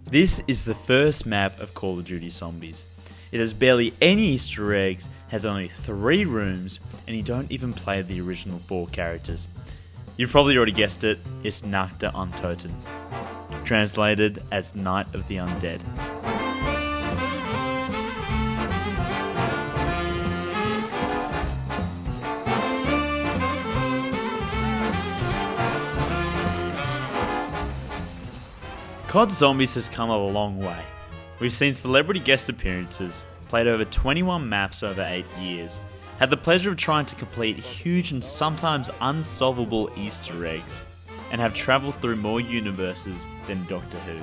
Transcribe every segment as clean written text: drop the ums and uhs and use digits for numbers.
This is the first map of Call of Duty Zombies. It has barely any Easter eggs, has only 3 rooms, and you don't even play the original 4 characters. You've probably already guessed it, it's Nacht Der Untoten, translated as Night of the Undead. COD Zombies has come a long way. We've seen celebrity guest appearances, played over 21 maps over 8 years, had the pleasure of trying to complete huge and sometimes unsolvable Easter eggs, and have travelled through more universes than Doctor Who.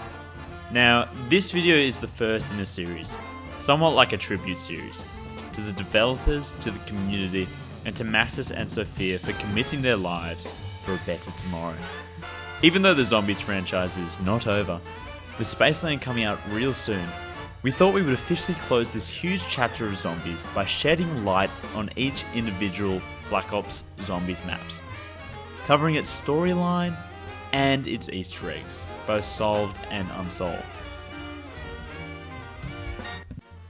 Now, this video is the first in a series, somewhat like a tribute series, to the developers, to the community, and to Maxis and Sophia for committing their lives for a better tomorrow. Even though the Zombies franchise is not over, with Spaceland coming out real soon, we thought we would officially close this huge chapter of Zombies by shedding light on each individual Black Ops Zombies maps, covering its storyline and its Easter eggs, both solved and unsolved.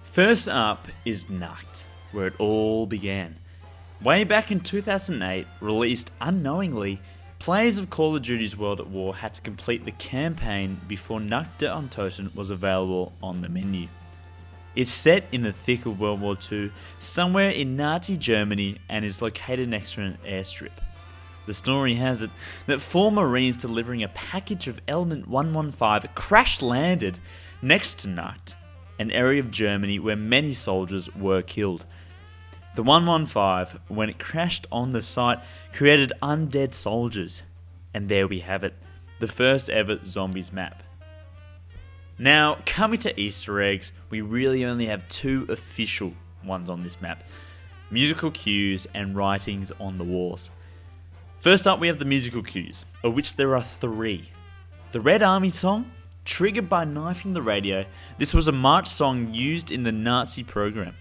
First up is Nacht, where it all began. Way back in 2008, released unknowingly, players of Call of Duty's World at War had to complete the campaign before Nacht Der Untoten was available on the menu. It's set in the thick of World War II, somewhere in Nazi Germany, and is located next to an airstrip. The story has it that 4 Marines delivering a package of Element 115 crash-landed next to Nacht, an area of Germany where many soldiers were killed. The 115, when it crashed on the site, created undead soldiers. And there we have it, the first ever Zombies map. Now, coming to Easter eggs, we really only have 2 official ones on this map: musical cues and writings on the walls. First up, we have the musical cues, of which there are 3. The Red Army song, triggered by knifing the radio. This was a march song used in the Nazi program.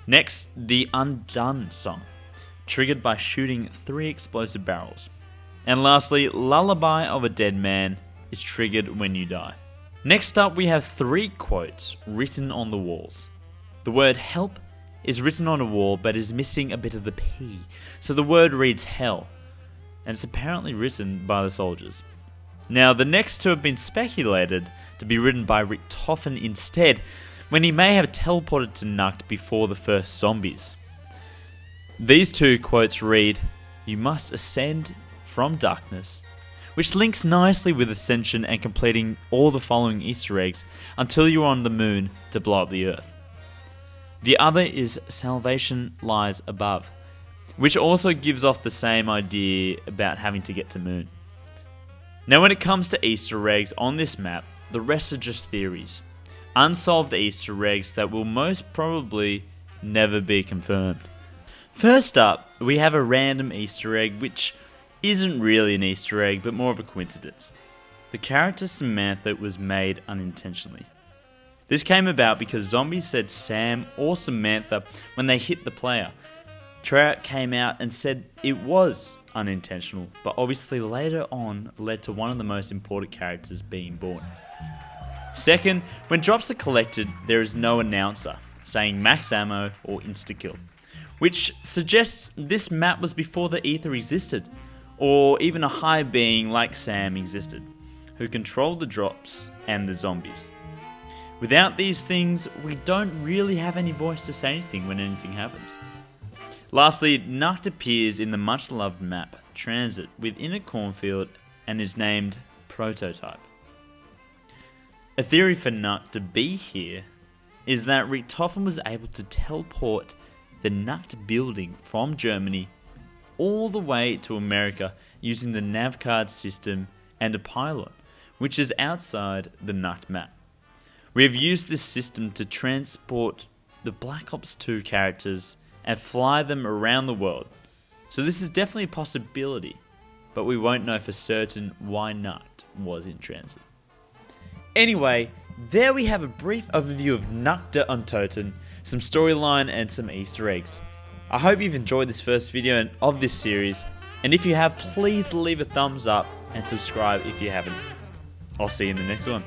Next, the Undone song, triggered by shooting 3 explosive barrels. And lastly, Lullaby of a Dead Man is triggered when you die. Next up, we have 3 quotes written on the walls. The word help is written on a wall but is missing a bit of the P, so the word reads hell, and it's apparently written by the soldiers. Now, the next 2 have been speculated to be written by Richtofen instead, when he may have teleported to Nacht before the first zombies. These 2 quotes read, "You must ascend from darkness," which links nicely with ascension and completing all the following Easter eggs until you are on the moon to blow up the earth. The other is "Salvation lies above," which also gives off the same idea about having to get to moon. Now, when it comes to Easter eggs on this map, the rest are just theories. Unsolved Easter eggs that will most probably never be confirmed. First up, we have a random Easter egg which isn't really an Easter egg but more of a coincidence. The character Samantha was made unintentionally. This came about because zombies said Sam or Samantha when they hit the player. Treyarch came out and said it was unintentional, but obviously later on led to one of the most important characters being born. Second, when drops are collected, there is no announcer saying max ammo or insta-kill, which suggests this map was before the ether existed, or even a high being like Sam existed, who controlled the drops and the zombies. Without these things, we don't really have any voice to say anything when anything happens. Lastly, Nacht appears in the much-loved map Transit within a cornfield and is named Prototype. A theory for Nacht to be here is that Richtofen was able to teleport the Nacht building from Germany all the way to America using the navcard system and a pylon, which is outside the Nacht map. We have used this system to transport the Black Ops 2 characters and fly them around the world, so this is definitely a possibility, but we won't know for certain why Nacht was in transit. Anyway, there we have a brief overview of Nacht Der Untoten, some storyline and some Easter eggs. I hope you've enjoyed this first video of this series, and if you have, please leave a thumbs up and subscribe if you haven't. I'll see you in the next one.